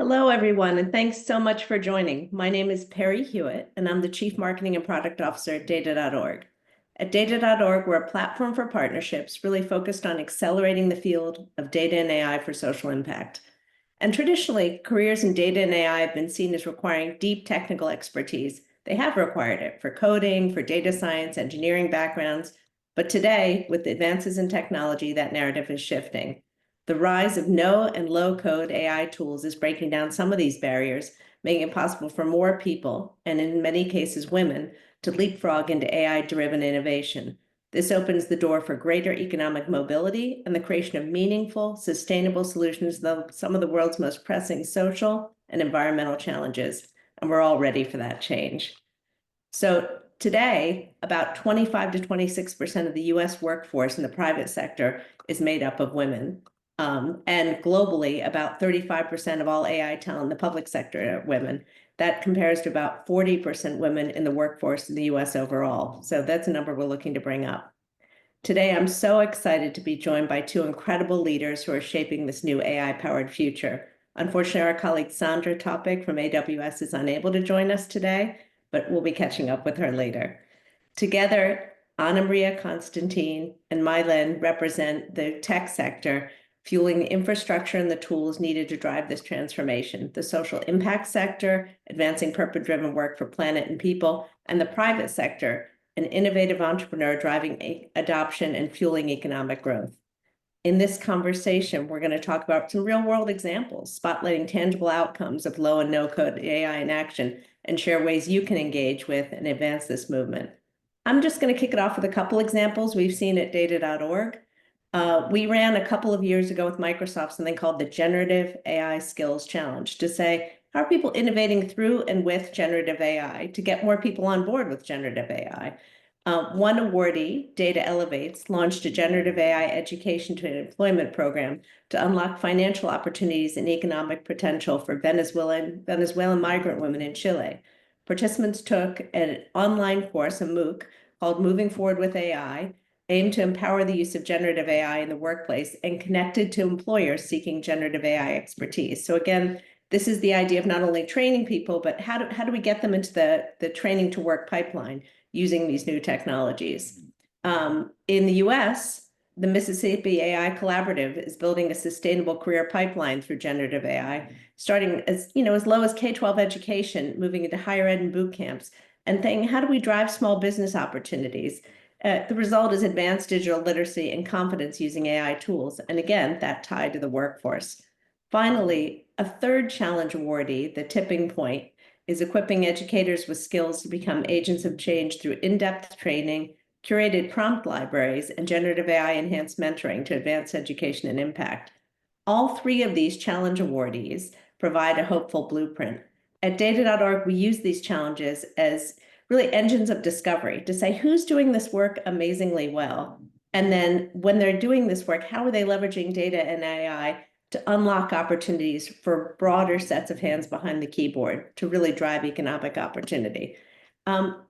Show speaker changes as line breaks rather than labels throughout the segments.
Hello, everyone, and thanks so much for joining. My name is Perry Hewitt, and I'm the Chief Marketing and Product Officer at Data.org. At Data.org, we're a platform for partnerships really focused on accelerating the field of data and AI for social impact. And traditionally, careers in data and AI have been seen as requiring deep technical expertise. They have required it for coding, for data science, engineering backgrounds. But today, with advances in technology, that narrative is shifting. The rise of no and low code AI tools is breaking down some of these barriers, making it possible for more people, and in many cases women, to leapfrog into AI-driven innovation. This opens the door for greater economic mobility and the creation of meaningful, sustainable solutions to some of the world's most pressing social and environmental challenges. And we're all ready for that change. So today, about 25 to 26% of the US workforce in the private sector is made up of women. And globally, about 35% of all AI talent in the public sector are women. That compares to about 40% women in the workforce in the US overall. So that's a number we're looking to bring up. Today, I'm so excited to be joined by two incredible leaders who are shaping this new AI-powered future. Unfortunately, our colleague Sandra Topic from AWS is unable to join us today, but we'll be catching up with her later. Together, Anna Maria Constantine and Mylen represent the tech sector, fueling the infrastructure and the tools needed to drive this transformation, the social impact sector, advancing purpose-driven work for planet and people, and the private sector, an innovative entrepreneur driving adoption and fueling economic growth. In this conversation, we're going to talk about some real-world examples, spotlighting tangible outcomes of low and no-code AI in action, and share ways you can engage with and advance this movement. I'm just going to kick it off with a couple examples we've seen at Data.org. We ran a couple of years ago with Microsoft something called the Generative AI Skills Challenge to say, how are people innovating through and with generative AI to get more people on board with generative AI? One awardee, Data Elevates, launched a generative AI education to an employment program to unlock financial opportunities and economic potential for Venezuelan migrant women in Chile. Participants took an online course, a MOOC, called Moving Forward with AI, aimed to empower the use of generative AI in the workplace and connected to employers seeking generative AI expertise. So again, this is the idea of not only training people, but how do we get them into the training to work pipeline using these new technologies? In the US, the Mississippi AI Collaborative is building a sustainable career pipeline through generative AI, starting as low as K-12 education, moving into higher ed and boot camps, and thinking, how do we drive small business opportunities? The result is advanced digital literacy and confidence using AI tools. And again, that tied to the workforce. Finally, a third challenge awardee, the tipping point, is equipping educators with skills to become agents of change through in-depth training, curated prompt libraries, and generative AI-enhanced mentoring to advance education and impact. All three of these challenge awardees provide a hopeful blueprint. At Data.org, we use these challenges as really engines of discovery to say who's doing this work amazingly well. And then when they're doing this work, how are they leveraging data and AI to unlock opportunities for broader sets of hands behind the keyboard to really drive economic opportunity.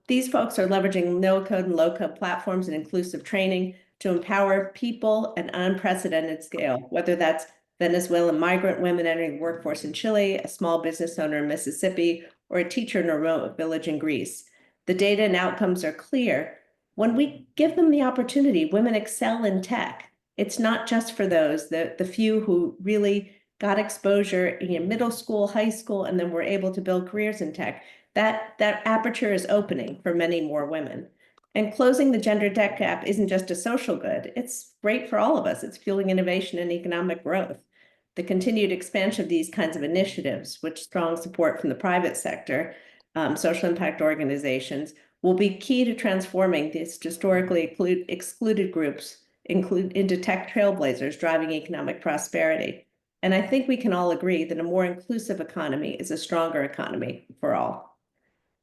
These folks are leveraging no-code and low-code platforms and inclusive training to empower people at unprecedented scale, whether that's Venezuelan migrant women entering the workforce in Chile, a small business owner in Mississippi, or a teacher in a remote village in Greece. The data and outcomes are clear. When we give them the opportunity, women excel in tech. It's not just for those, the few who really got exposure in middle school, high school, and then were able to build careers in tech. That aperture is opening for many more women. And closing the gender tech gap isn't just a social good. It's great for all of us. It's fueling innovation and economic growth. The continued expansion of these kinds of initiatives, with strong support from the private sector, social impact organizations, will be key to transforming these historically excluded groups into tech trailblazers driving economic prosperity. And I think we can all agree that a more inclusive economy is a stronger economy for all.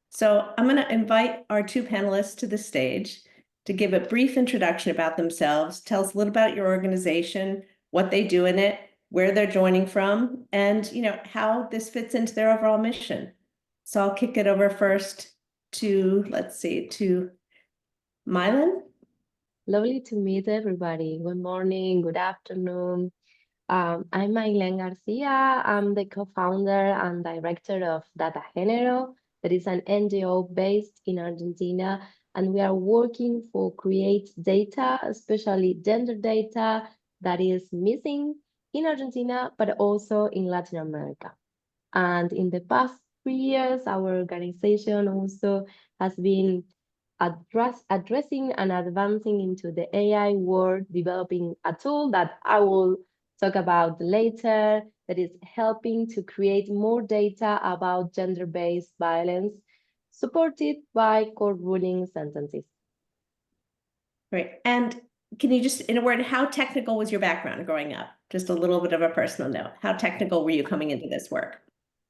So I'm going to invite our two panelists to the stage to give a brief introduction about themselves, tell us a little about your organization, what they do in it, where they're joining from, and how this fits into their overall mission. So I'll kick it over first to, to Mylen.
Lovely to meet everybody. Good morning, good afternoon. I'm Maylen Garcia. I'm the co-founder and director of Data Género. That is an NGO based in Argentina, and we are working for create data, especially gender data that is missing in Argentina, but also in Latin America. And in the past 3 years, our organization also has been addressing and advancing into the AI world, developing a tool that I will talk about later that is helping to create more data about gender-based violence, supported by court ruling sentences.
Great. And can you just, in a word, how technical was your background growing up? Just a little bit of a personal note. How technical were you coming into this work?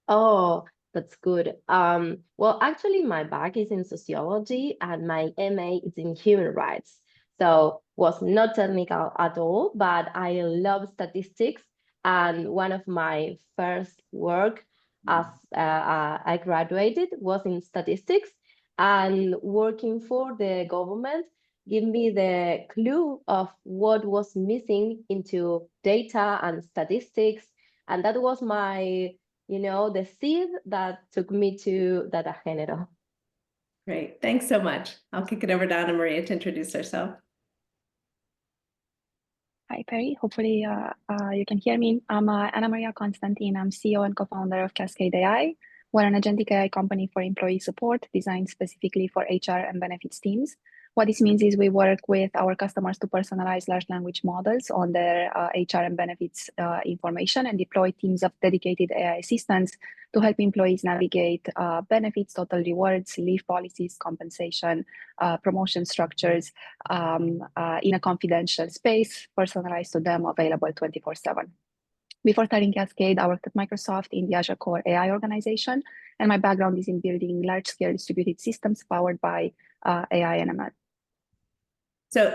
Oh, that's good. Well, actually, my back is in sociology and my MA is in human rights. So was not technical at all, but I love statistics. And one of my first work as I graduated was in statistics, and working for the government gave me the clue of what was missing into data and statistics. And that was my the seed that took me to Data Género.
Great. Thanks so much. I'll kick it over to Ana Maria to introduce herself.
Hi, Perry. Hopefully you can hear me. I'm Ana Maria Constantine. I'm CEO and co-founder of Cascade AI. We're an agentic AI company for employee support designed specifically for HR and benefits teams. What this means is we work with our customers to personalize large language models on their HR and benefits information and deploy teams of dedicated AI assistants to help employees navigate benefits, total rewards, leave policies, compensation, promotion structures in a confidential space, personalized to them, available 24/7. Before starting Cascade, I worked at Microsoft in the Azure Core AI organization, and my background is in building large-scale distributed systems powered by AI and ML.
So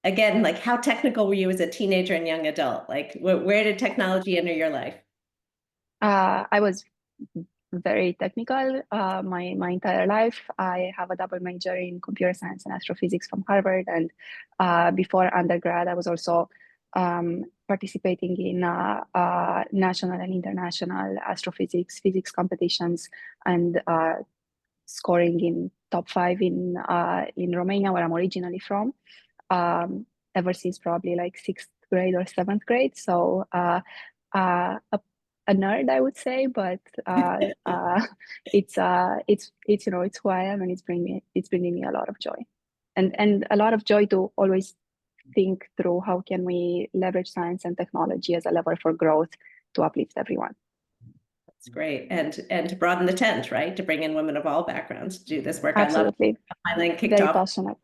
again, like how technical were you as a teenager and young adult? Like where did technology enter your life?
I was very technical my entire life. I have a double major in computer science and astrophysics from Harvard. And before undergrad, I was also participating in national and international astrophysics, physics competitions, and scoring in top 5 in Romania, where I'm originally from, ever since probably like 6th grade or 7th grade. So a nerd, I would say, but it's who I am, and it's bringing me a lot of joy, and a lot of joy to always think through how can we leverage science and technology as a lever for growth to uplift everyone.
That's great. And to broaden the tent, right? To bring in women of all backgrounds to do this work.
Absolutely.
I love it.
Very passionate.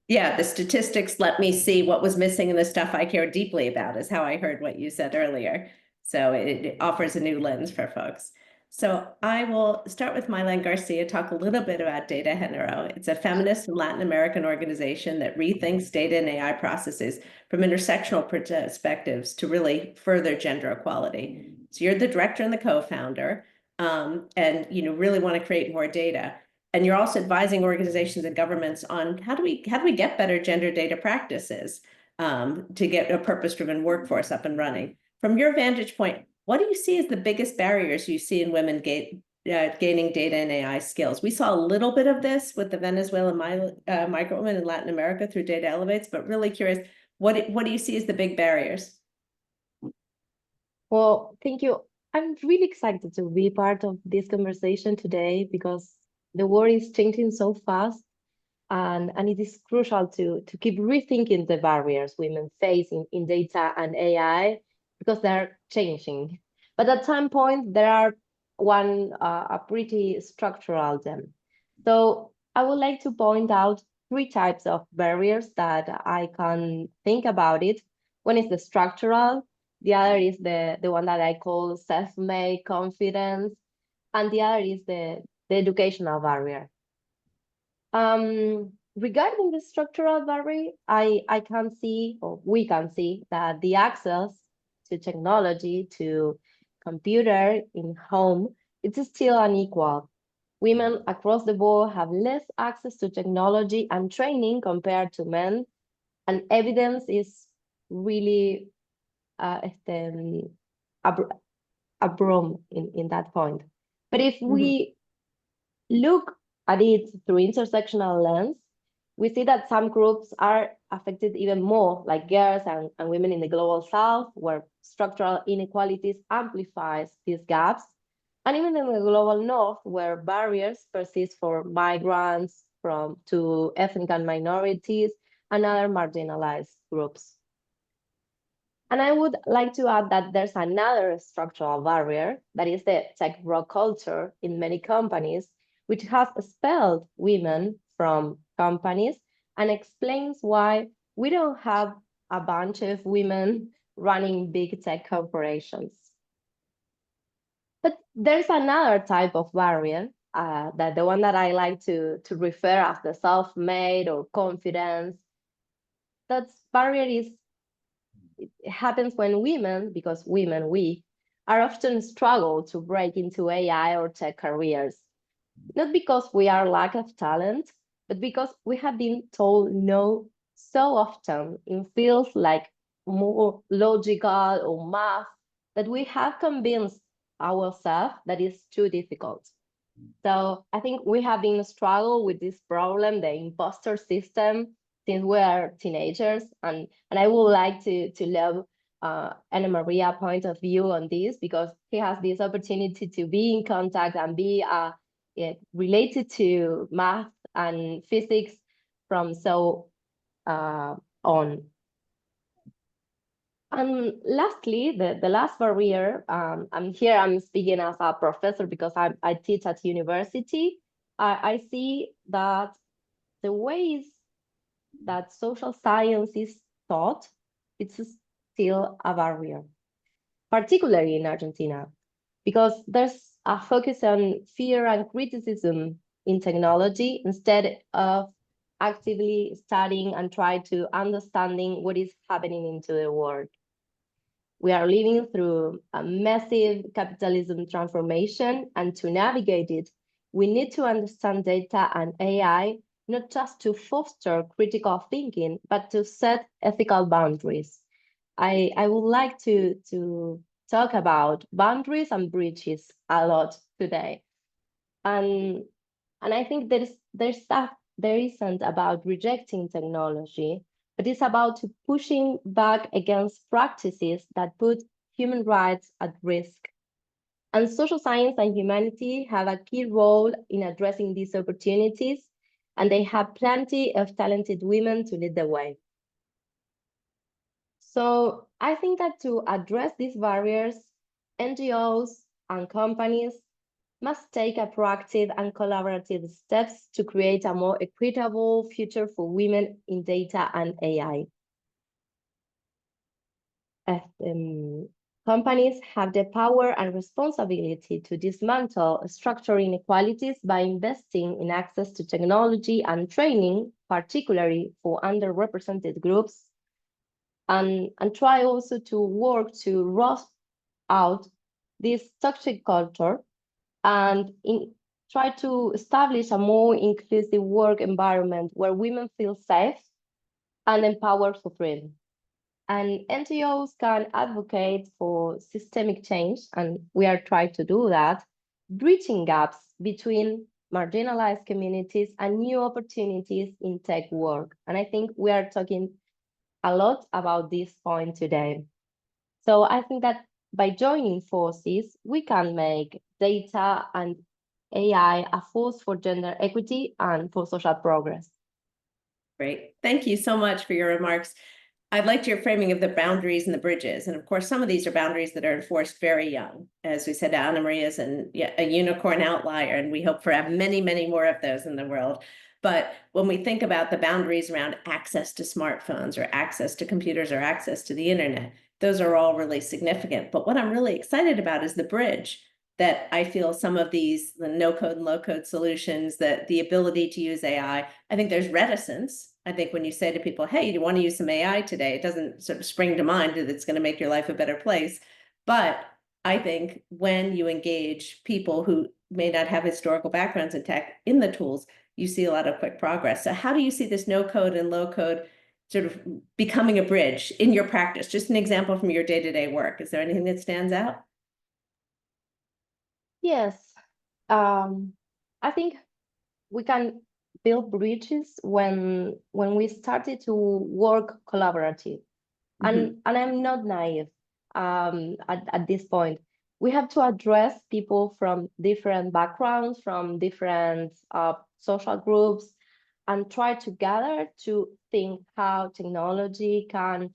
Yeah, the statistics let me see what was missing, and the stuff I care deeply about is how I heard what you said earlier. So it offers a new lens for folks. So I will start with Maylen Garcia, talk a little bit about Data Género. It's a feminist and Latin American organization that rethinks data and AI processes from intersectional perspectives to really further gender equality. So you're the director and the co-founder, and really want to create more data. And you're also advising organizations and governments on how do we get better gender data practices to get a purpose-driven workforce up and running. From your vantage point, what do you see as the biggest barriers you see in women gaining data and AI skills? We saw a little bit of this with the Venezuelan migrant women in Latin America through Data Elevates, but really curious, what do you see as the big barriers?
Well, thank you. I'm really excited to be part of this conversation today because the world is changing so fast, and it is crucial to keep rethinking the barriers women face in data and AI because they're changing. But at some point, there are a pretty structural them. So I would like to point out 3 types of barriers that I can think about it. One is the structural, the other is the one that I call self-made confidence, and the other is the educational barrier. Regarding the structural barrier, I can see, or we can see, that the access to technology, to computer in home, it's still unequal. Women across the board have less access to technology and training compared to men, and evidence is really abrum in that point. But if we look at it through intersectional lens, we see that some groups are affected even more, like girls and women in the global south, where structural inequalities amplifies these gaps, and even in the global north, where barriers persist for migrants to ethnic and minorities and other marginalized groups. And I would like to add that there's another structural barrier, that is the tech bro culture in many companies, which has expelled women from companies and explains why we don't have a bunch of women running big tech corporations. But there's another type of barrier, that the one that I like to refer as the self-made or confidence. That barrier it happens when women, because women, we are often struggle to break into AI or tech careers. Not because we are lack of talent, but because we have been told no so often in fields like more logical or math, that we have convinced ourselves that it's too difficult. So I think we have been struggle with this problem, the imposter system, since we are teenagers. And I would like to love Ana Maria's point of view on this, because he has this opportunity to be in contact and be related to math and physics from so on. And lastly, the last barrier, I'm speaking as a professor because I teach at university. I see that the ways that social science is taught, it's still a barrier, particularly in Argentina, because there's a focus on fear and criticism in technology instead of actively studying and try to understanding what is happening into the world. We are living through a massive capitalism transformation, and to navigate it, we need to understand data and AI, not just to foster critical thinking, but to set ethical boundaries. I would like to talk about boundaries and bridges a lot today. And I think there isn't about rejecting technology, but it's about pushing back against practices that put human rights at risk. And social science and humanity have a key role in addressing these opportunities, and they have plenty of talented women to lead the way. So I think that to address these barriers, NGOs and companies must take a proactive and collaborative steps to create a more equitable future for women in data and AI. Companies have the power and responsibility to dismantle structural inequalities by investing in access to technology and training, particularly for underrepresented groups, and try also to work to root out this toxic culture and try to establish a more inclusive work environment where women feel safe and empowered for freedom. And NGOs can advocate for systemic change, and we are trying to do that, bridging gaps between marginalized communities and new opportunities in tech work. And I think we are talking a lot about this point today. So I think that by joining forces, we can make data and AI a force for gender equity and for social progress.
Great. Thank you so much for your remarks. I liked your framing of the boundaries and the bridges. And of course, some of these are boundaries that are enforced very young. As we said, Ana Maria is a unicorn outlier, and we hope for many, many more of those in the world. But when we think about the boundaries around access to smartphones or access to computers or access to the internet, those are all really significant. But what I'm really excited about is the bridge that I feel some of these, the no-code and low-code solutions, that the ability to use AI, I think there's reticence. I think when you say to people, hey, you want to use some AI today, it doesn't sort of spring to mind that it's going to make your life a better place. But I think when you engage people who may not have historical backgrounds in tech in the tools, you see a lot of quick progress. So how do you see this no code and low code sort of becoming a bridge in your practice? Just an example from your day-to-day work. Is there anything that stands out?
Yes, I think we can build bridges when we started to work collaborative. And I'm not naive at this point. We have to address people from different backgrounds, from different social groups, and try together to think how technology can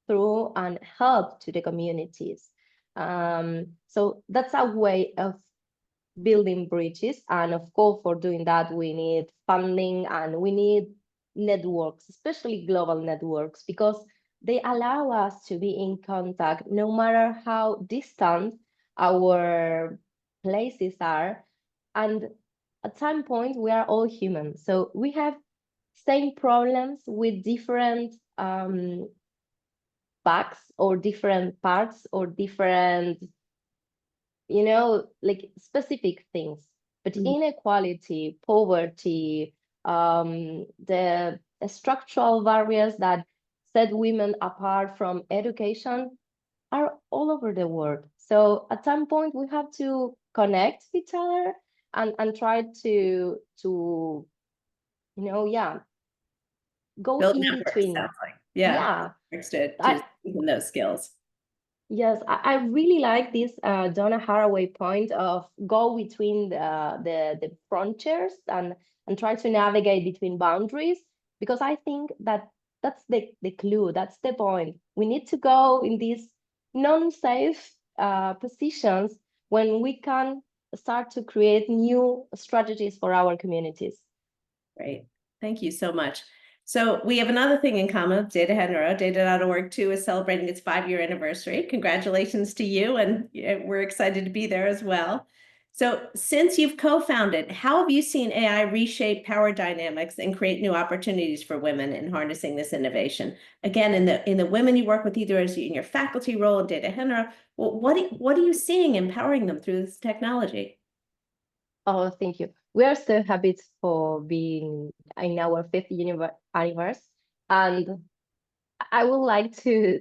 through and help to the communities. So that's a way of building bridges. And of course, for doing that, we need funding and we need networks, especially global networks, because they allow us to be in contact no matter how distant our places are. And at some point, we are all human. So we have same problems with different facts or different parts or different like specific things. But inequality, poverty, the structural barriers that set women apart from education are all over the world. So at some point we have to connect each other and try to go
Build
in
networks,
between.
sounds like. Yeah. To deepen those skills.
Yes, I really like this Donna Haraway point of go between the frontiers and try to navigate between boundaries, because I think that's the clue, that's the point. We need to go in these non-safe positions when we can start to create new strategies for our communities.
Great. Thank you so much. So we have another thing in common, Data Genero. Data.org too is celebrating its 5-year anniversary. Congratulations to you, and we're excited to be there as well. So since you've co-founded, how have you seen AI reshape power dynamics and create new opportunities for women in harnessing this innovation? Again, in the women you work with, either as in your faculty role in Data Genero, what are you seeing empowering them through this technology?
Oh, thank you. We are so happy for being in our 5th anniversary. And I would like to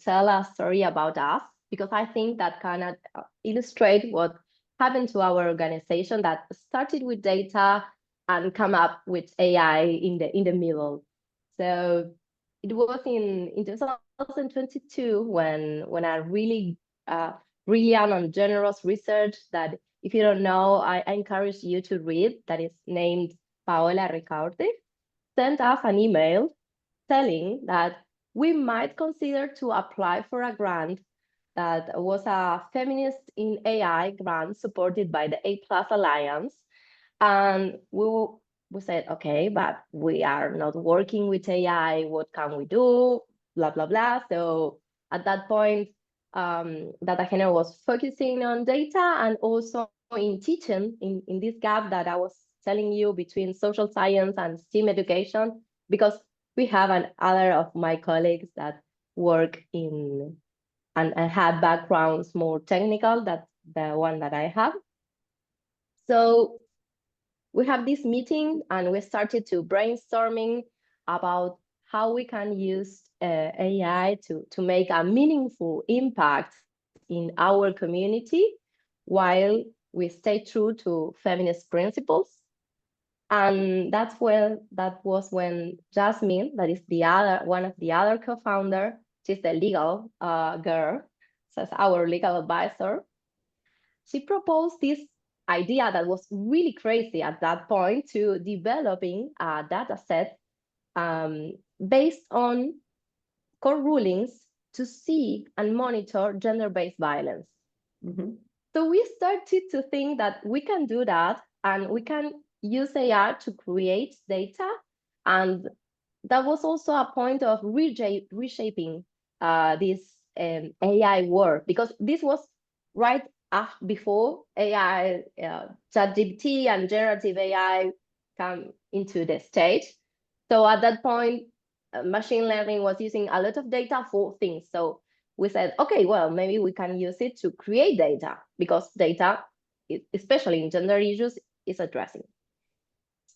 tell a story about us, because I think that can illustrate what happened to our organization that started with data and come up with AI in the middle. So it was in 2022 when I really brilliant and generous research that, if you don't know, I encourage you to read, that is named Paola Ricaurte, sent us an email telling that we might consider to apply for a grant that was a Feminist in AI grant supported by the A+ Alliance. And we said, okay, but we are not working with AI. What can we do? Blah, blah, blah. So at that point, Data Genero was focusing on data and also in teaching in this gap that I was telling you between social science and STEAM education, because we have other of my colleagues that work in and have backgrounds more technical than the one that I have. So we have this meeting and we started to brainstorming about how we can use AI to make a meaningful impact in our community while we stay true to feminist principles. And that was when Jasmine, that is one of the other co-founder, she's the legal girl, so it's our legal advisor. She proposed this idea that was really crazy at that point, to developing a data set based on court rulings to see and monitor gender-based violence. So we started to think that we can do that and we can use AI to create data. And that was also a point of reshaping this AI world, because this was right before AI, ChatGPT and generative AI come into the stage. So at that point, machine learning was using a lot of data for things. So we said, okay, well, maybe we can use it to create data, because data, especially in gender issues, is addressing.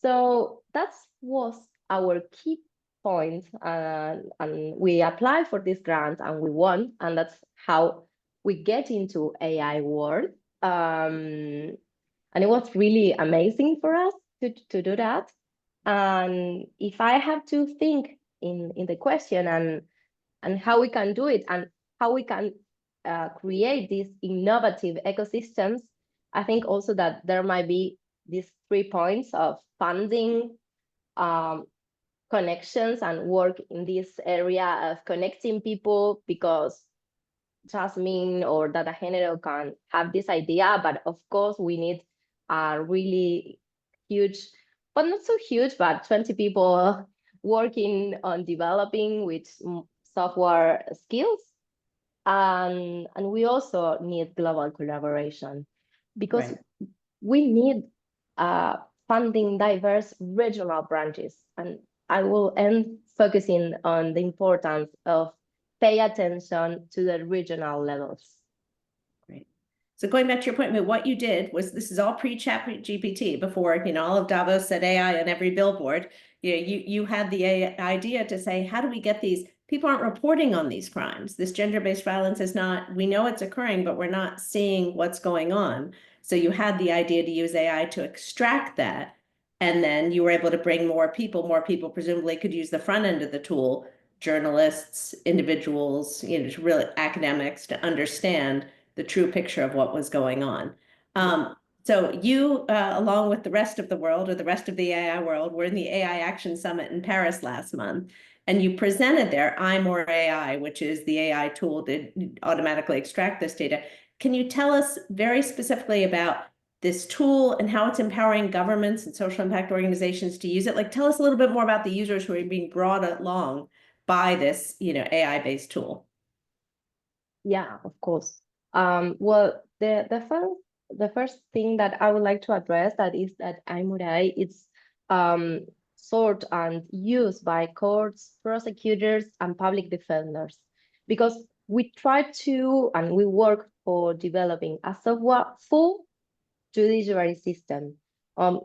So that was our key point, and we applied for this grant and we won, and that's how we get into AI world. And it was really amazing for us to do that. And if I have to think in the question and how we can do it and how we can create these innovative ecosystems, I think also that there might be these 3 points of funding, connections, and work in this area of connecting people, because Jasmine or Data General can have this idea, but of course we need a really huge, but not so huge, but 20 people working on developing with software skills. And we also need global collaboration, because
Right.
we need funding diverse regional branches. And I will end focusing on the importance of pay attention to the regional levels.
Great. So going back to your point, I mean, what you did was, this is all pre-chat GPT, before, all of Davos said AI on every billboard. You had the idea to say, how do we get these? People aren't reporting on these crimes. This gender-based violence is not, we know it's occurring, but we're not seeing what's going on. So you had the idea to use AI to extract that. And then you were able to bring more people presumably could use the front end of the tool, journalists, individuals, really academics, to understand the true picture of what was going on. So you, along with the rest of the world, or the rest of the AI world, were in the AI Action Summit in Paris last month, and you presented there iMoreAI, which is the AI tool to automatically extract this data. Can you tell us very specifically about this tool and how it's empowering governments and social impact organizations to use it? Like, tell us a little bit more about the users who are being brought along by this, AI-based tool.
Yeah, of course. Well, the first thing that I would like to address that is that iMoreAI is sought and used by courts, prosecutors, and public defenders, because we try to, and we work for developing a software full judiciary system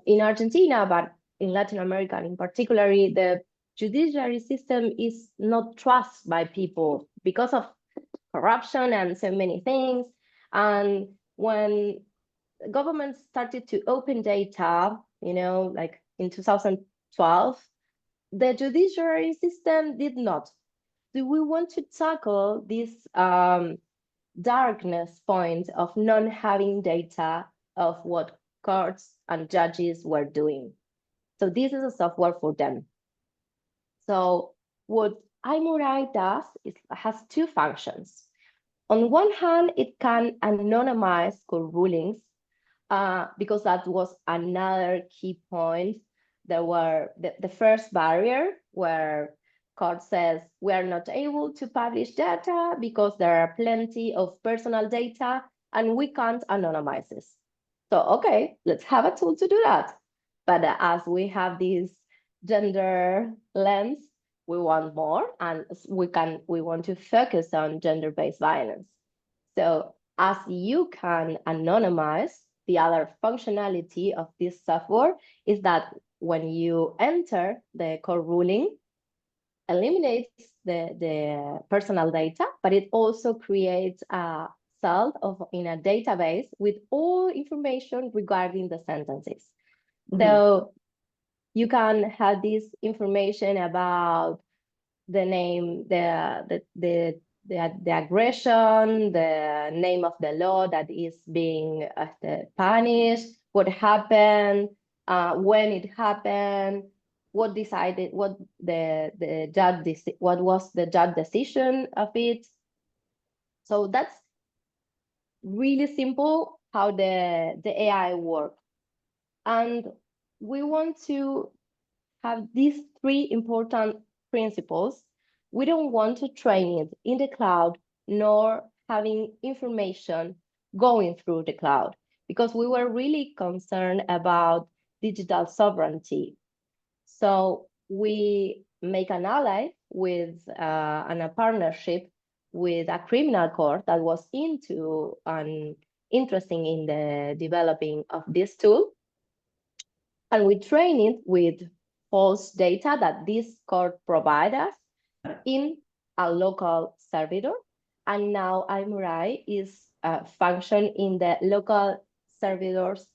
in Argentina, but in Latin America, and in particular, the judiciary system is not trusted by people because of corruption and so many things. And when the government started to open data, like in 2012, the judiciary system did not. Do we want to tackle this darkness point of not having data of what courts and judges were doing? So this is a software for them. So what iMoreAI does is has 2 functions. On one hand, it can anonymize court rulings, because that was another key point. There were the first barrier where court says we are not able to publish data because there are plenty of personal data and we can't anonymize this. So, okay, let's have a tool to do that. But as we have this gender lens, we want more, and we want to focus on gender-based violence. So as you can anonymize, the other functionality of this software is that when you enter the court ruling, eliminates the personal data, but it also creates a cell in a database with all information regarding the sentences. Mm-hmm. So you can have this information about the name, the aggression, the name of the law that is being punished, what happened, when it happened, what decided, what the judge, what was the judge decision of it. So that's really simple how the AI works. And we want to have these 3 important principles. We don't want to train it in the cloud, nor having information going through the cloud, because we were really concerned about digital sovereignty. So we make an ally with and a partnership with a criminal court that was into and interested in the developing of this tool. And we train it with false data that this code provides us in a local server. And now iMurai is function in the local servers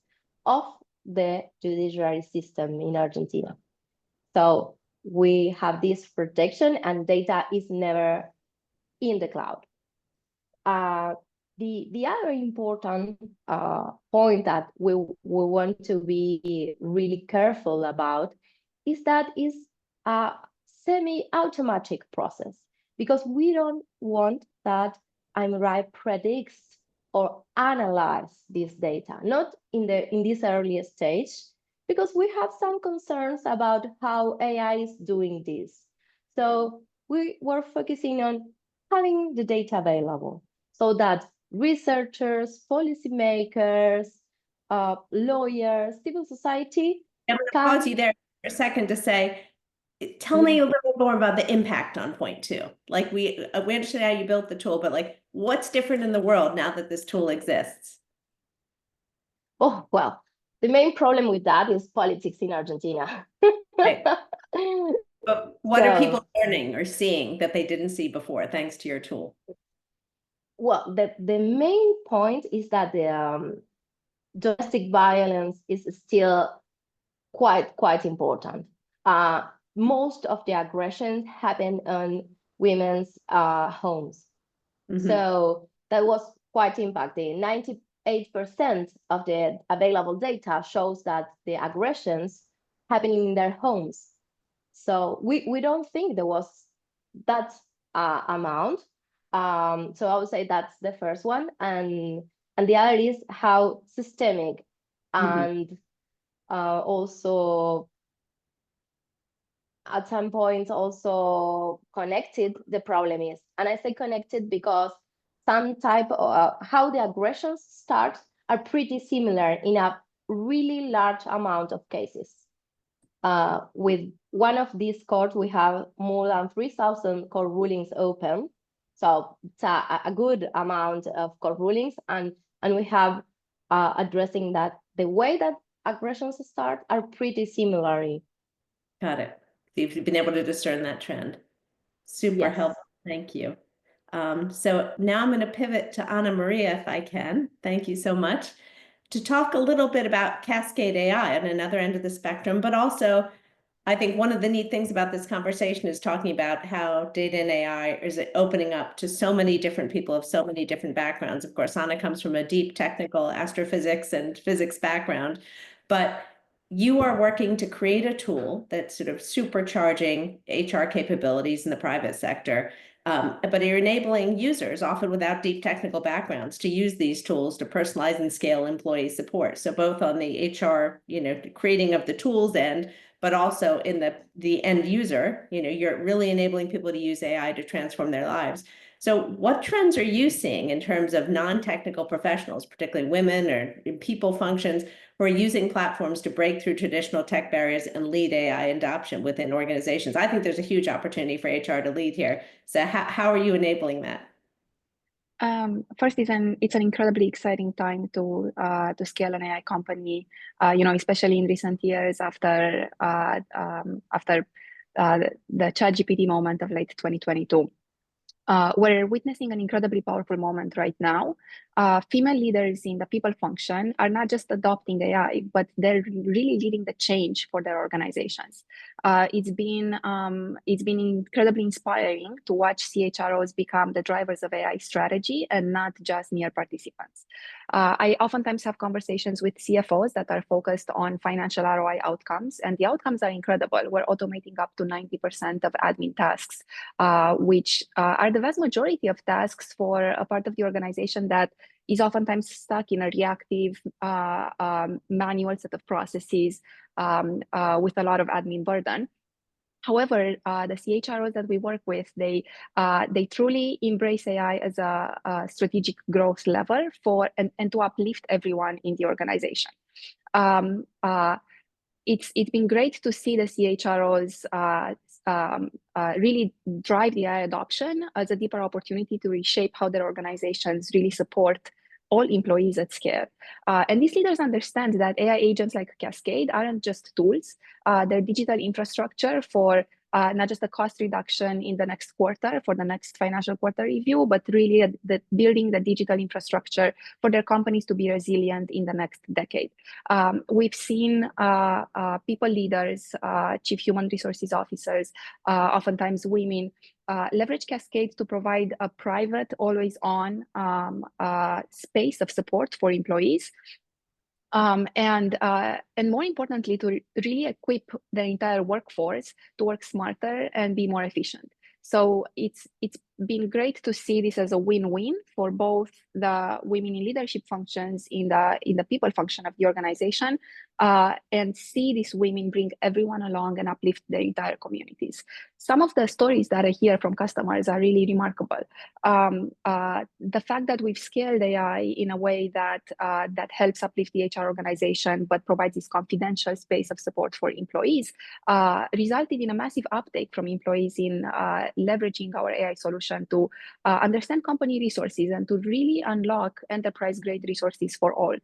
of the judiciary system in Argentina. So we have this protection and data is never in the cloud. The other important point that we want to be really careful about is that is a semi-automatic process, because we don't want that iMurai predicts or analyze this data, not in this early stage, because we have some concerns about how AI is doing this. So we were focusing on having the data available so that researchers, policymakers, lawyers, civil society
I'm going to pause you there for a second to say, tell me a little more about the impact on point two. Like we understand how you built the tool, but like what's different in the world now that this tool exists?
Oh, well, the main problem with that is politics in Argentina.
Right. But what are people
So,
learning or seeing that they didn't see before, thanks to your tool?
well, the main point is that the domestic violence is still quite important. Most of the aggressions happen on women's homes. So that was quite impacting. 98% of the available data shows that the aggressions happening in their homes. So we don't think there was that amount. So I would say that's the first one. And the other is how systemic and also at some point also connected the problem is. And I say connected because some type of how the aggressions start are pretty similar in a really large amount of cases. With one of these courts, we have more than 3,000 court rulings open. So it's a good amount of court rulings, and we have addressing that the way that aggressions start are pretty similar.
Got it. You've been able to discern that trend. Super
Yes.
helpful. Thank you. So now I'm going to pivot to Ana Maria, if I can. Thank you so much. To talk a little bit about Cascade AI on another end of the spectrum, but also I think one of the neat things about this conversation is talking about how data and AI is opening up to so many different people of so many different backgrounds. Of course, Ana comes from a deep technical astrophysics and physics background, but you are working to create a tool that's sort of supercharging HR capabilities in the private sector, but you're enabling users, often without deep technical backgrounds, to use these tools to personalize and scale employee support. So both on the HR, creating of the tools end, but also in the end user, you're really enabling people to use AI to transform their lives. So what trends are you seeing in terms of non-technical professionals, particularly women or people functions, who are using platforms to break through traditional tech barriers and lead AI adoption within organizations? I think there's a huge opportunity for HR to lead here. So how are you enabling that?
First, it's an incredibly exciting time to scale an AI company. Especially in recent years after the ChatGPT moment of late 2022. We're witnessing an incredibly powerful moment right now. Female leaders in the people function are not just adopting AI, but they're really leading the change for their organizations. It's been incredibly inspiring to watch CHROs become the drivers of AI strategy and not just mere participants. I oftentimes have conversations with CFOs that are focused on financial ROI outcomes, and the outcomes are incredible. We're automating up to 90% of admin tasks, which are the vast majority of tasks for a part of the organization that is oftentimes stuck in a reactive manual set of processes with a lot of admin burden. However, the CHROs that we work with, they truly embrace AI as a strategic growth lever and to uplift everyone in the organization. It's been great to see the CHROs really drive the AI adoption as a deeper opportunity to reshape how their organizations really support all employees at scale. And these leaders understand that AI agents like Cascade aren't just tools, they're digital infrastructure for not just the cost reduction in the next quarter for the next financial quarter review, but really building the digital infrastructure for their companies to be resilient in the next decade. We've seen people leaders, chief human resources officers, oftentimes women, leverage Cascade to provide a private, always-on space of support for employees. And more importantly, to really equip the entire workforce to work smarter and be more efficient. So it's been great to see this as a win-win for both the women in leadership functions in the people function of the organization, and see these women bring everyone along and uplift their entire communities. Some of the stories that I hear from customers are really remarkable. The fact that we've scaled AI in a way that helps uplift the HR organization, but provides this confidential space of support for employees, resulted in a massive uptake from employees in leveraging our AI solution to understand company resources and to really unlock enterprise-grade resources for all.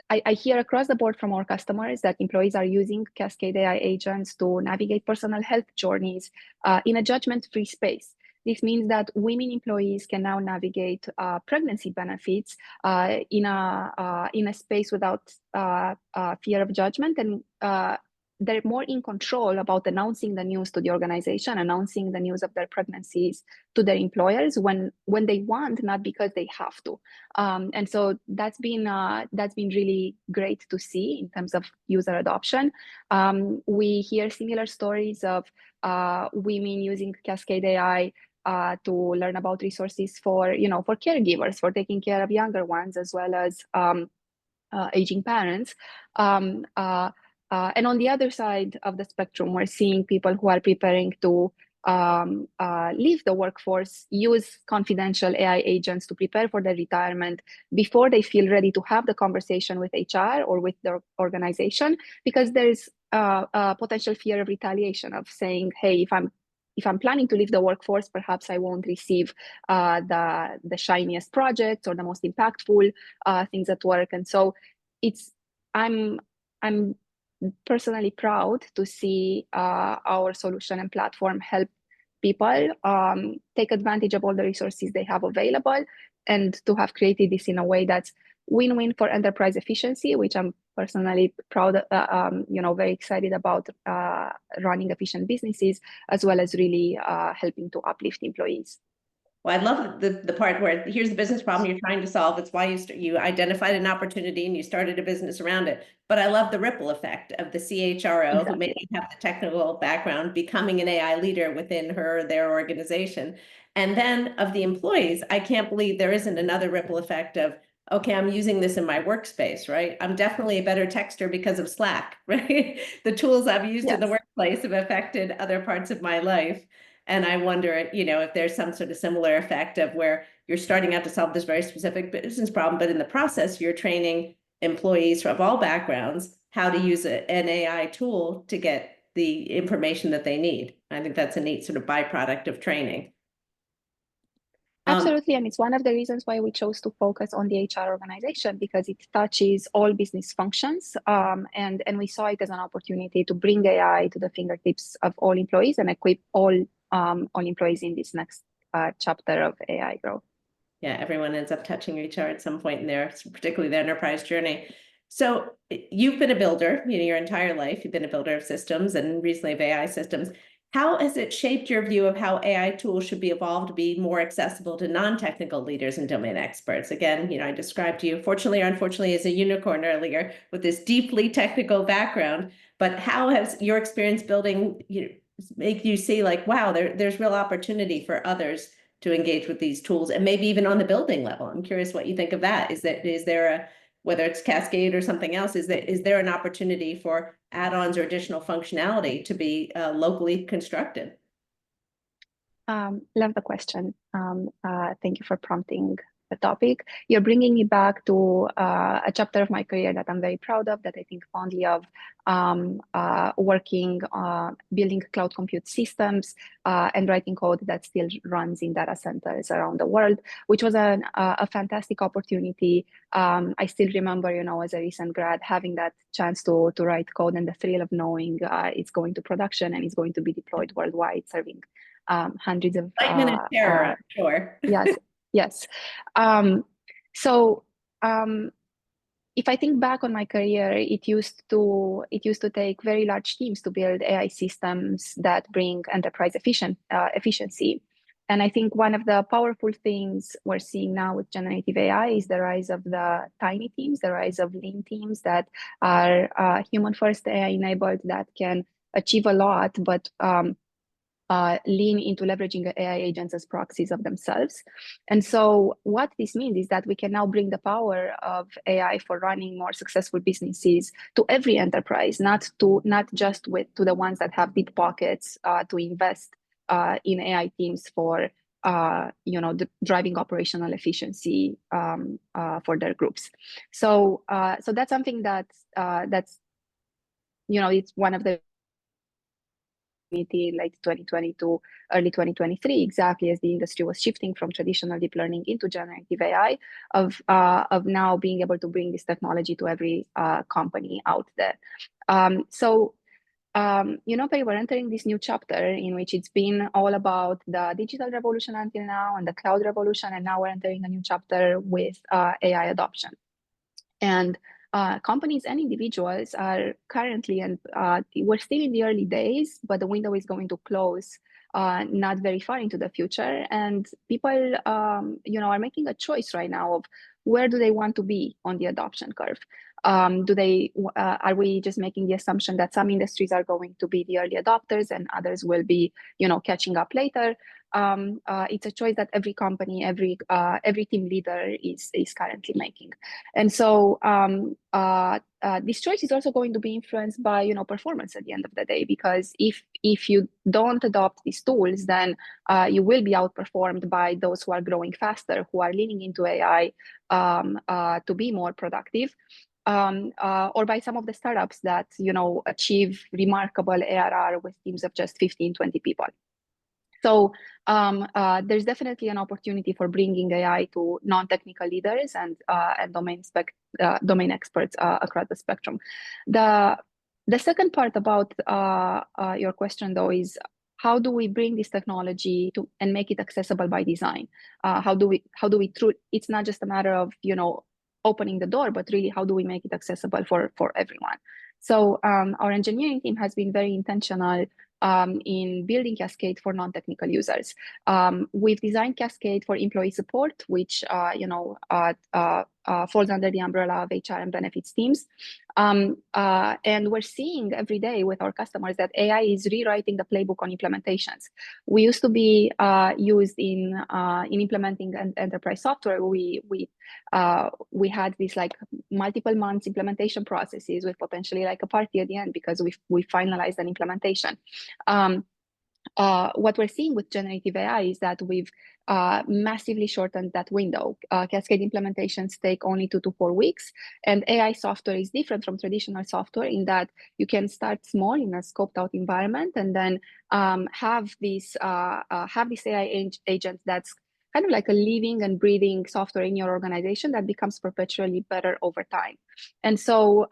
I hear across the board from our customers that employees are using Cascade AI agents to navigate personal health journeys in a judgment-free space. This means that women employees can now navigate pregnancy benefits in a space without fear of judgment, and they're more in control about announcing the news to the organization, announcing the news of their pregnancies to their employers when they want, not because they have to. And so that's been really great to see in terms of user adoption. We hear similar stories of women using Cascade AI to learn about resources for caregivers, for taking care of younger ones, as well as aging parents. And on the other side of the spectrum, we're seeing people who are preparing to leave the workforce use confidential AI agents to prepare for their retirement before they feel ready to have the conversation with HR or with their organization, because there's a potential fear of retaliation, of saying, hey, if I'm planning to leave the workforce, perhaps I won't receive the shiniest projects or the most impactful things at work. And so I'm personally proud to see our solution and platform help people take advantage of all the resources they have available, and to have created this in a way that's win-win for enterprise efficiency, which I'm personally proud, very excited about running efficient businesses, as well as really helping to uplift employees.
Well, I love the part where here's the business problem you're trying to solve. It's why you identified an opportunity and you started a business around it. But I love the ripple effect of the CHRO, who may not have the technical background, becoming an AI leader within their organization. And then of the employees, I can't believe there isn't another ripple effect of, okay, I'm using this in my workspace, right? I'm definitely a better texter because of Slack, right? The tools I've used in the workplace have affected other parts of my life. And I wonder, if there's some sort of similar effect of where you're starting out to solve this very specific business problem, but in the process, you're training employees of all backgrounds how to use an AI tool to get the information that they need. I think that's a neat sort of byproduct of training.
Absolutely, and it's one of the reasons why we chose to focus on the HR organization, because it touches all business functions, and we saw it as an opportunity to bring AI to the fingertips of all employees and equip all employees in this next chapter of AI growth.
Yeah, everyone ends up touching HR at some point in particularly the enterprise journey. So you've been a builder, your entire life. You've been a builder of systems and recently of AI systems. How has it shaped your view of how AI tools should be evolved to be more accessible to non-technical leaders and domain experts? Again, I described you, fortunately or unfortunately, as a unicorn earlier with this deeply technical background. But how has your experience building make you see like, wow, there's real opportunity for others to engage with these tools, and maybe even on the building level? I'm curious what you think of that. Is there whether it's Cascade or something else, is there an opportunity for add-ons or additional functionality to be locally constructed?
Love the question. Thank you for prompting topic. You're bringing me back to a chapter of my career that I'm very proud of, that I think fondly of, working, building cloud compute systems, and writing code that still runs in data centers around the world, which was a fantastic opportunity. I still remember, as a recent grad, having that chance to write code and the thrill of knowing it's going to production and it's going to be deployed worldwide, serving hundreds of
excitement and terror, I'm sure.
yes. If I think back on my career, it used to take very large teams to build AI systems that bring enterprise efficiency. And I think one of the powerful things we're seeing now with generative AI is the rise of the tiny teams, the rise of lean teams that are human-first AI enabled, that can achieve a lot, but lean into leveraging AI agents as proxies of themselves. And so what this means is that we can now bring the power of AI for running more successful businesses to every enterprise, not just to the ones that have deep pockets to invest in AI teams for driving operational efficiency for their groups. So that's something that's it's one of the late 2022, early 2023, exactly as the industry was shifting from traditional deep learning into generative AI, of now being able to bring this technology to every company out there. Perry, we're entering this new chapter in which it's been all about the digital revolution until now and the cloud revolution, and now we're entering a new chapter with AI adoption. And companies and individuals are currently, and we're still in the early days, but the window is going to close not very far into the future. And people, are making a choice right now of where do they want to be on the adoption curve. Are we just making the assumption that some industries are going to be the early adopters and others will be, catching up later? It's a choice that every company, every team leader is currently making. And so this choice is also going to be influenced by performance at the end of the day, because if you don't adopt these tools, then you will be outperformed by those who are growing faster, who are leaning into AI to be more productive. Or by some of the startups that achieve remarkable ARR with teams of just 15, 20 people. So there's definitely an opportunity for bringing AI to non-technical leaders and domain experts across the spectrum. The second part about your question, though, is how do we bring this technology to and make it accessible by design? How do we it's not just a matter of opening the door, but really how do we make it accessible for everyone? So our engineering team has been very intentional in building Cascade for non-technical users. We've designed Cascade for employee support, which falls under the umbrella of HR and benefits teams. And we're seeing every day with our customers that AI is rewriting the playbook on implementations. We used to be used in implementing an enterprise software. We had these like multiple months implementation processes with potentially like a party at the end because we finalized an implementation. What we're seeing with generative AI is that we've massively shortened that window. Cascade implementations take only 2 to 4 weeks, and AI software is different from traditional software in that you can start small in a scoped out environment and then have this AI agent that's kind of like a living and breathing software in your organization that becomes perpetually better over time. And so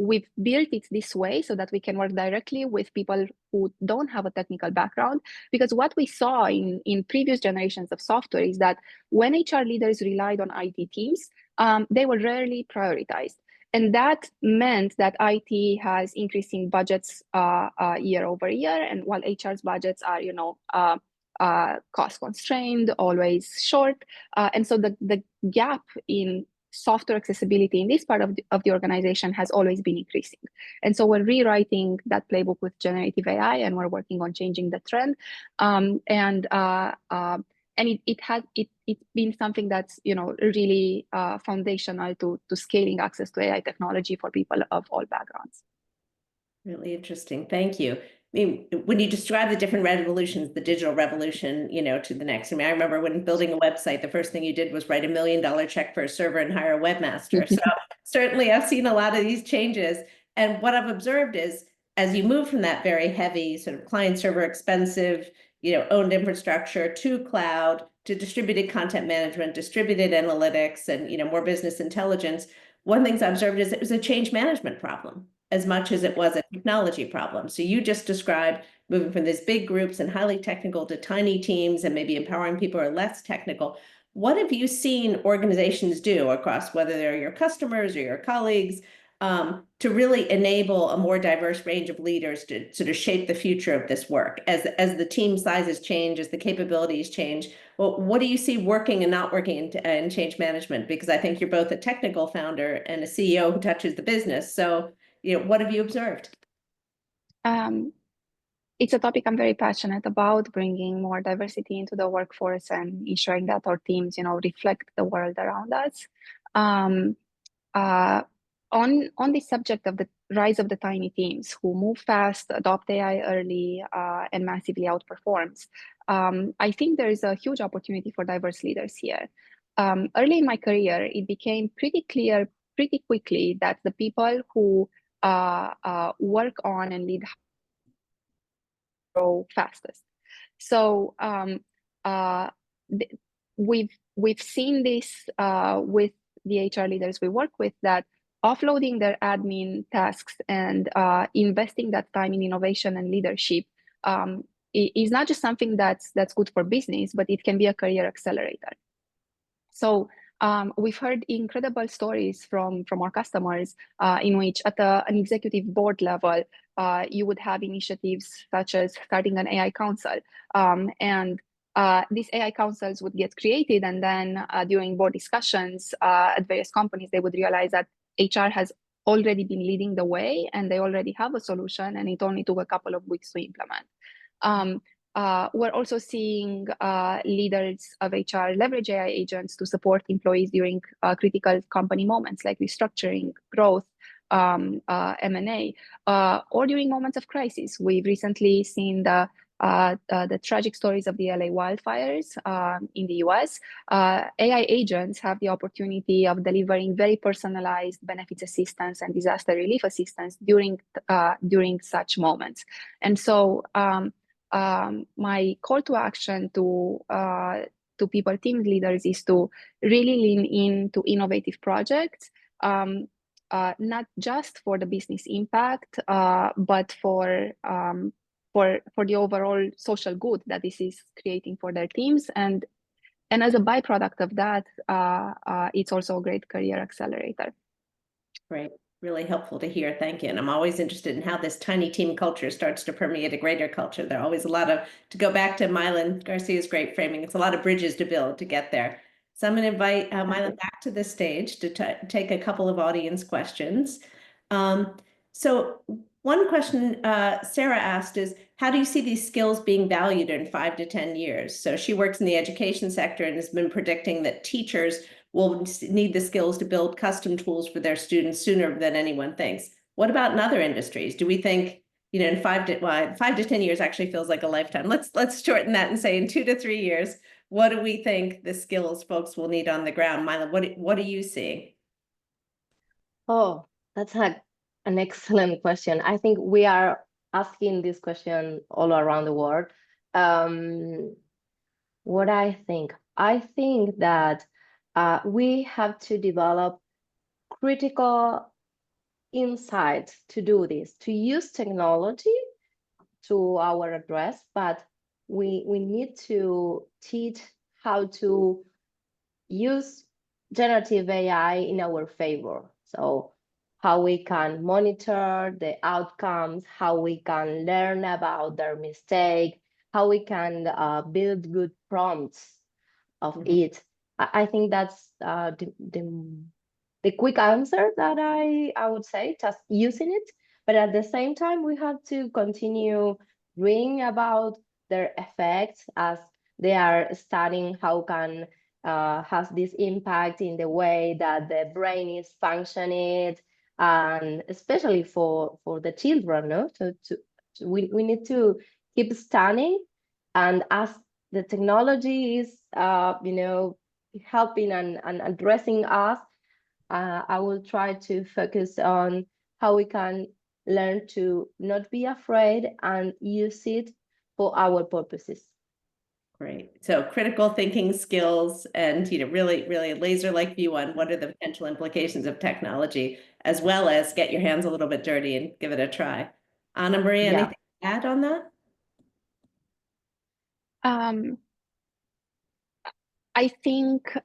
we've built it this way so that we can work directly with people who don't have a technical background, because what we saw in previous generations of software is that when HR leaders relied on IT teams, they were rarely prioritized. And that meant that IT has increasing budgets year over year, and while HR's budgets are, cost constrained, always short. And so the gap in software accessibility in this part of the organization has always been increasing. And so we're rewriting that playbook with generative AI, and we're working on changing the trend. It's been something that's really foundational to scaling access to AI technology for people of all backgrounds.
Really interesting. Thank you. mean, when you describe the different revolutions, the digital revolution, to the next, I mean, I remember when building a website, the first thing you did was write $1 million check for a server and hire a webmaster. So certainly I've seen a lot of these changes. And what I've observed is as you move from that very heavy sort of client server expensive, owned infrastructure to cloud, to distributed content management, distributed analytics, and, more business intelligence, one of the things I observed is it was a change management problem as much as it was a technology problem. So you just described moving from these big groups and highly technical to tiny teams and maybe empowering people who are less technical. What have you seen organizations do across, whether they're your customers or your colleagues, to really enable a more diverse range of leaders to sort of shape the future of this work as the team sizes change, as the capabilities change? Well, what do you see working and not working in change management? Because I think you're both a technical founder and a CEO who touches the business. So, what have you observed?
It's a topic I'm very passionate about, bringing more diversity into the workforce and ensuring that our teams, reflect the world around us. On the subject of the rise of the tiny teams who move fast, adopt AI early, and massively outperforms, I think there is a huge opportunity for diverse leaders here. Early in my career, it became pretty clear pretty quickly that the people who work on and lead grow fastest. So we've seen this with the HR leaders we work with, that offloading their admin tasks and investing that time in innovation and leadership is not just something that's good for business, but it can be a career accelerator. So we've heard incredible stories from our customers in which at an executive board level, you would have initiatives such as starting an AI council. And these AI councils would get created, and then during board discussions at various companies, they would realize that HR has already been leading the way and they already have a solution, and it only took a couple of weeks to implement. We're also seeing leaders of HR leverage AI agents to support employees during critical company moments like restructuring, growth, M&A, or during moments of crisis. We've recently seen the tragic stories of the LA wildfires in the US. AI agents have the opportunity of delivering very personalized benefits assistance and disaster relief assistance during such moments. And so my call to action to people, team leaders, is to really lean into innovative projects, not just for the business impact, but for the overall social good that this is creating for their teams. And as a byproduct of that, it's also a great career accelerator.
Great. Really helpful to hear. Thank you. And I'm always interested in how this tiny team culture starts to permeate a greater culture. There are always a lot of, to go back to Mylan Garcia's great framing, it's a lot of bridges to build to get there. So I'm going to invite Mylan back to the stage to take a couple of audience questions. So one question Sarah asked is, how do you see these skills being valued in 5 to 10 years? So she works in the education sector and has been predicting that teachers will need the skills to build custom tools for their students sooner than anyone thinks. What about in other industries? Do we think, in 5 to 10 years actually feels like a lifetime. Let's shorten that and say in 2 to 3 years, what do we think the skills folks will need on the ground? Mylan, what are you seeing?
Oh, that's an excellent question. I think we are asking this question all around the world. What I think that we have to develop critical insights to do this, to use technology to our address, but we need to teach how to use generative AI in our favor. So how we can monitor the outcomes, how we can learn about their mistake, how we can build good prompts of it. I think that's the quick answer that I would say, just using it. But at the same time, we have to continue reading about their effects as they are studying how can has this impact in the way that the brain is functioning, and especially for the children, no? We need to keep standing, and as the technology is helping and addressing us, I will try to focus on how we can learn to not be afraid and use it for our purposes.
Great. So critical thinking skills and, really, really laser-like view on what are the potential implications of technology, as well as get your hands a little bit dirty and give it a try. Anna Maria,
Yeah.
anything to add on that?
I think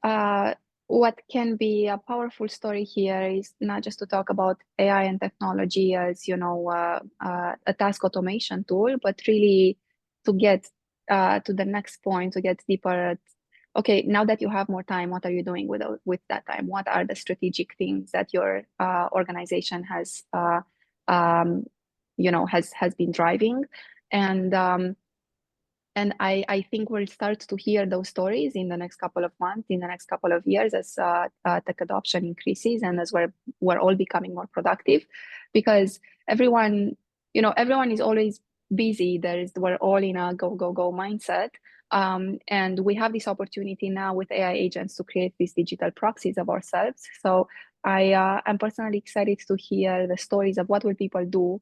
what can be a powerful story here is not just to talk about AI and technology as, a task automation tool, but really to get to the next point, to get deeper at, okay, now that you have more time, what are you doing with that time? What are the strategic things that your organization has, has been driving? And I think we'll start to hear those stories in the next couple of months, in the next couple of years, as tech adoption increases and as we're all becoming more productive, because everyone is always busy. We're all in a go, go, go mindset. And we have this opportunity now with AI agents to create these digital proxies of ourselves. So I'm personally excited to hear the stories of what will people do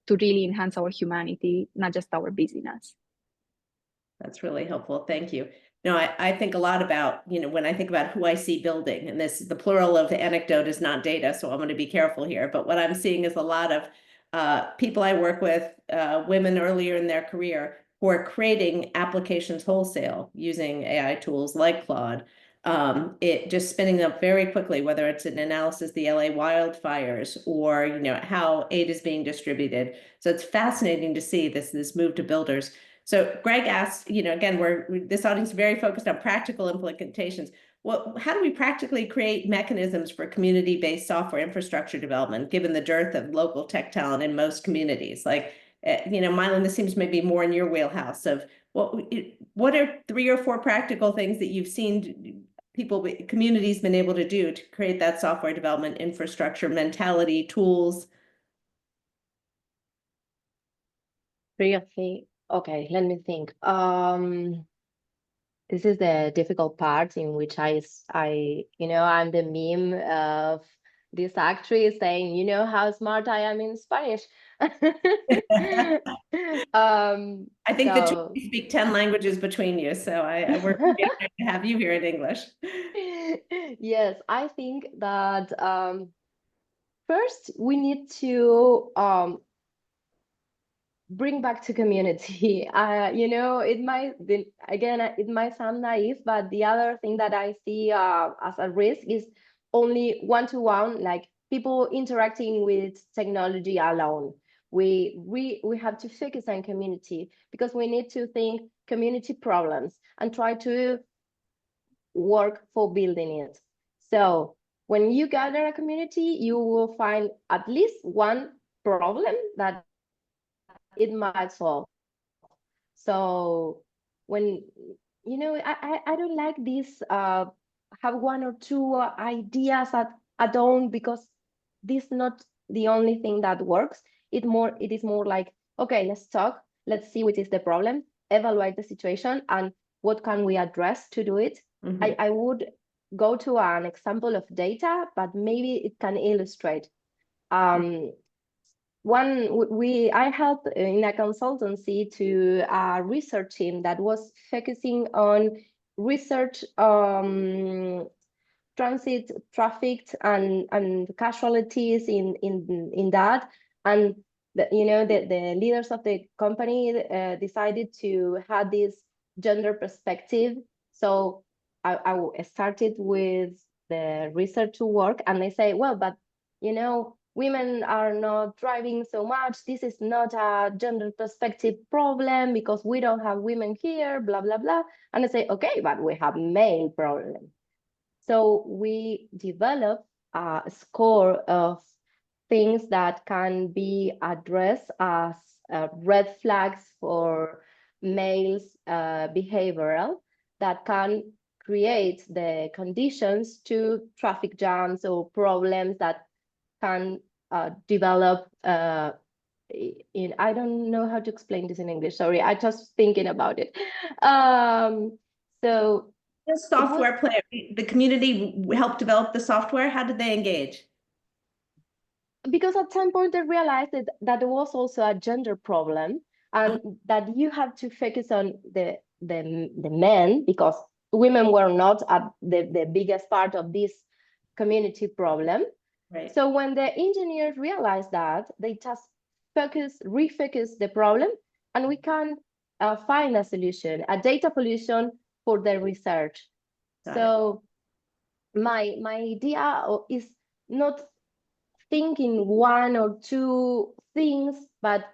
to really enhance our humanity, not just our busyness.
That's really helpful. Thank you. No, I think a lot about, when I think about who I see building, and the plural of the anecdote is not data, so I'm going to be careful here. But what I'm seeing is a lot of people I work with, women earlier in their career, who are creating applications wholesale using AI tools like Claude. It just spinning up very quickly, whether it's an analysis of the LA wildfires or how aid is being distributed. So it's fascinating to see this move to builders. So Greg asked, again, this audience is very focused on practical implementations. How do we practically create mechanisms for community-based software infrastructure development, given the dearth of local tech talent in most communities? Like, Mylon, this seems maybe more in your wheelhouse of what are 3 or 4 practical things that you've seen communities been able to do to create that software development infrastructure, mentality, tools?
Seriously, okay, let me think. This is the difficult part in which I'm the meme of this actress saying, how smart I am in Spanish.
I think that
So
you speak 10 languages between you, so we're happy to have you here in English.
yes, I think that first we need to bring back to community. It might sound naive, but the other thing that I see as a risk is only one-to-one, like people interacting with technology alone. We have to focus on community because we need to think community problems and try to work for building it. So when you gather a community, you will find at least one problem that it might solve. So when I don't like this have 1 or 2 ideas at all, because this is not the only thing that works. It is more like, okay, let's talk, let's see what is the problem, evaluate the situation, and what can we address to do it.
Mm-hmm.
I would go to an example of data, but maybe it can illustrate. I helped in a consultancy to a research team that was focusing on research transit, traffic, and casualties in that. And the leaders of the company decided to have this gender perspective. So I started with the research to work, and they say, well, but women are not driving so much. This is not a gender perspective problem because we don't have women here, blah, blah, blah. And I say, okay, but we have male problem. So we develop a score of things that can be addressed as red flags for males' behavioral that can create the conditions to traffic jams or problems that can develop I don't know how to explain this in English. Sorry, I just thinking about it. So
The
it was
software player, the community helped develop the software. How did they engage?
because at some point I realized that there was also a gender problem, and that you have to focus on the men, because women were not the biggest part of this community problem.
Right.
So when the engineers realized that, they just refocus the problem, and we can find a solution, a data solution for the research.
Got it.
So my idea is not thinking one or two things, but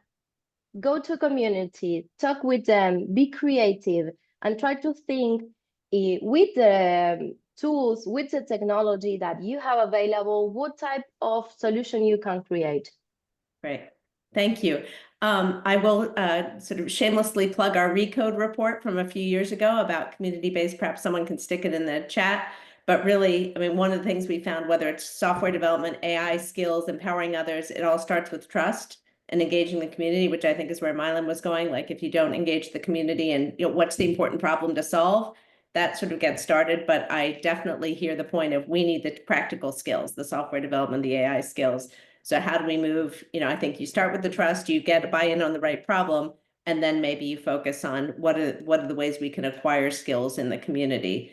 go to a community, talk with them, be creative, and try to think with the tools, with the technology that you have available, what type of solution you can create.
Great. Thank you. I will sort of shamelessly plug our Recode report from a few years ago about community-based. Perhaps someone can stick it in the chat. But really, I mean, one of the things we found, whether it's software development, AI skills, empowering others, it all starts with trust and engaging the community, which I think is where Milan was going. Like, if you don't engage the community and what's the important problem to solve, that sort of gets started. But I definitely hear the point of we need the practical skills, the software development, the AI skills. So how do we move? I think you start with the trust, you get buy-in on the right problem, and then maybe you focus on what are the ways we can acquire skills in the community,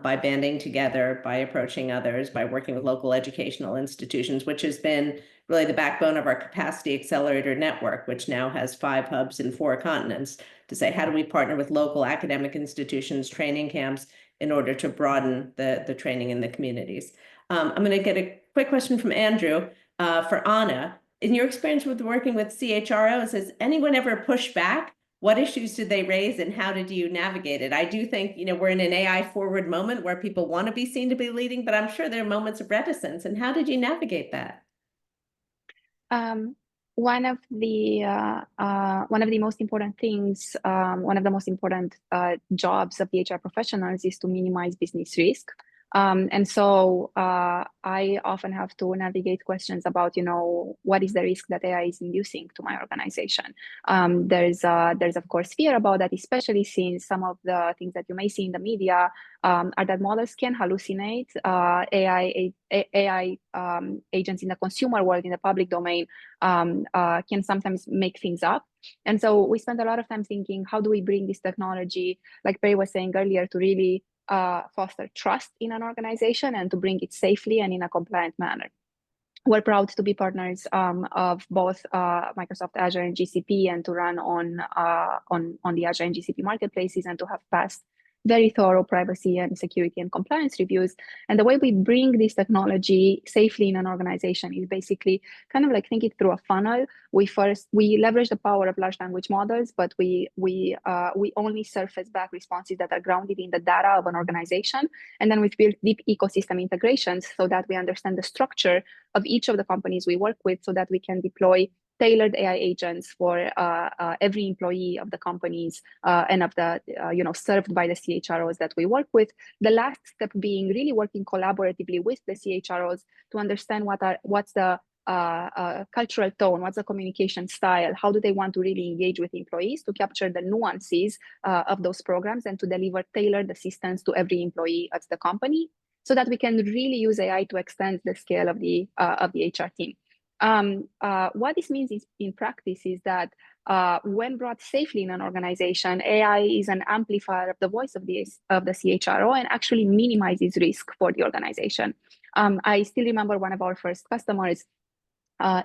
by banding together, by approaching others, by working with local educational institutions, which has been really the backbone of our Capacity Accelerator Network, which now has 5 hubs in 4 continents, to say, how do we partner with local academic institutions, training camps, in order to broaden the training in the communities. I'm going to get a quick question from Andrew. For Anna, in your experience with working with CHROs, has anyone ever pushed back? What issues did they raise, and how did you navigate it? I do think, we're in an AI forward moment where people want to be seen to be leading, but I'm sure there are moments of reticence. And how did you navigate that?
One of the most important things, one of the most important jobs of the HR professionals is to minimize business risk. And so I often have to navigate questions about, what is the risk that AI is inducing to my organization? There's of course fear about that, especially since some of the things that you may see in the media are that models can hallucinate. AI agents in the consumer world, in the public domain, can sometimes make things up. And so we spend a lot of time thinking, how do we bring this technology, like Perry was saying earlier, to really foster trust in an organization and to bring it safely and in a compliant manner. We're proud to be partners of both Microsoft Azure and GCP, and to run on the Azure and GCP marketplaces, and to have passed very thorough privacy and security and compliance reviews. And the way we bring this technology safely in an organization is basically kind of like think it through a funnel. We leverage the power of large language models, but we only surface back responses that are grounded in the data of an organization. And then we've built deep ecosystem integrations so that we understand the structure of each of the companies we work with, so that we can deploy tailored AI agents for every employee of the companies and of the served by the CHROs that we work with. The last step being really working collaboratively with the CHROs to understand what's the cultural tone, what's the communication style, how do they want to really engage with employees, to capture the nuances of those programs and to deliver tailored assistance to every employee at the company, so that we can really use AI to extend the scale of the HR team. What this means in practice is that when brought safely in an organization, AI is an amplifier of the voice of the CHRO and actually minimizes risk for the organization. I still remember one of our first customers.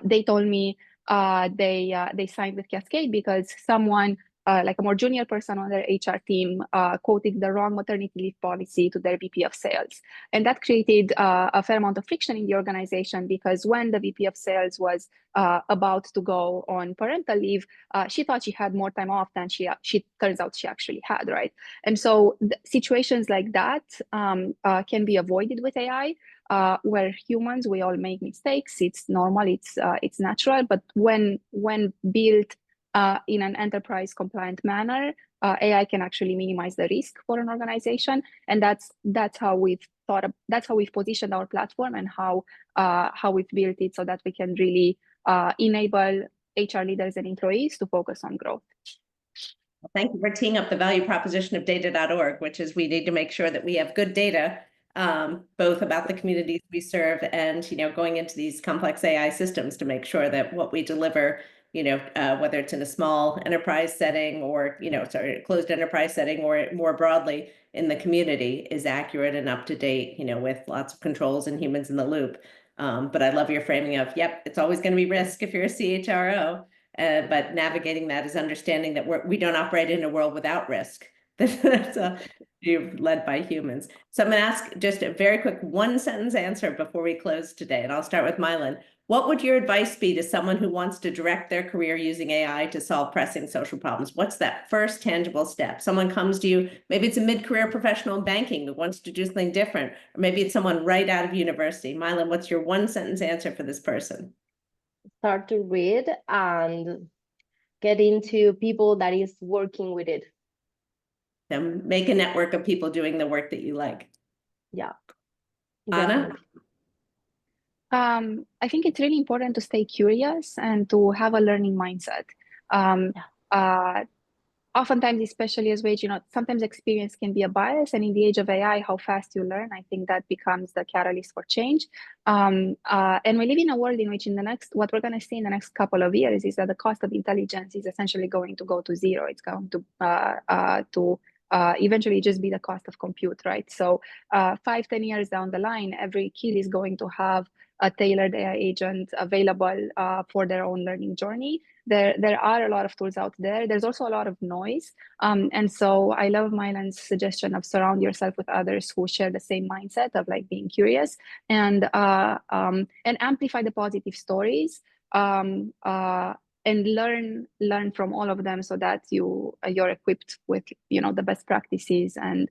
They told me they signed with Cascade because someone, like a more junior person on their HR team, quoted the wrong maternity leave policy to their VP of sales. And that created a fair amount of friction in the organization, because when the VP of sales was about to go on parental leave, she thought she had more time off than she turns out she actually had, right? And so situations like that can be avoided with AI. We're humans, we all make mistakes. It's normal, it's natural. But when built in an enterprise compliant manner, AI can actually minimize the risk for an organization, and that's how we've positioned our platform, and how we've built it, so that we can really enable HR leaders and employees to focus on growth.
Thank you for teeing up the value proposition of data.org, which is we need to make sure that we have good data, both about the communities we serve and, going into these complex AI systems to make sure that what we deliver, whether it's in a small enterprise setting or, a closed enterprise setting or more broadly in the community is accurate and up to date, with lots of controls and humans in the loop. But I love your framing of, yep, it's always going to be risk if you're a CHRO. But navigating that is understanding that we don't operate in a world without risk. You're led by humans. So I'm going to ask just a very quick one-sentence answer before we close today. And I'll start with Mylan. What would your advice be to someone who wants to direct their career using AI to solve pressing social problems? What's that first tangible step? Someone comes to you, maybe it's a mid-career professional in banking who wants to do something different, or maybe it's someone right out of university. Mylan, what's your one-sentence answer for this person?
Start to read and get into people that is working with it.
And make a network of people doing the work that you like.
Yeah.
Anna?
I think it's really important to stay curious and to have a learning mindset. Oftentimes, especially as wage, sometimes experience can be a bias, and in the age of AI, how fast you learn, I think that becomes the catalyst for change. And we live in a world in which what we're going to see in the next couple of years is that the cost of intelligence is essentially going to go to zero. It's going to eventually just be the cost of compute, right? So 5-10 years down the line, every kid is going to have a tailored AI agent available for their own learning journey. There are a lot of tools out there. There's also a lot of noise. And so I love Mylan's suggestion of surround yourself with others who share the same mindset of like being curious and amplify the positive stories. And learn from all of them so that you're equipped with the best practices and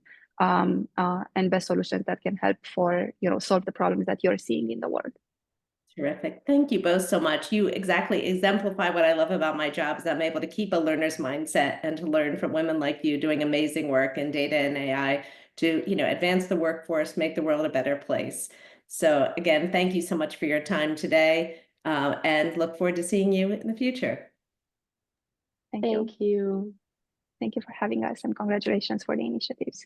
best solutions that can help for solve the problems that you're seeing in the world.
Terrific. Thank you both so much. You exactly exemplify what I love about my job is I'm able to keep a learner's mindset and to learn from women like you doing amazing work in data and AI to, advance the workforce, make the world a better place. So again, thank you so much for your time today, and look forward to seeing you in the future.
Thank you.
Thank you.
Thank you for having us, and congratulations for the initiatives.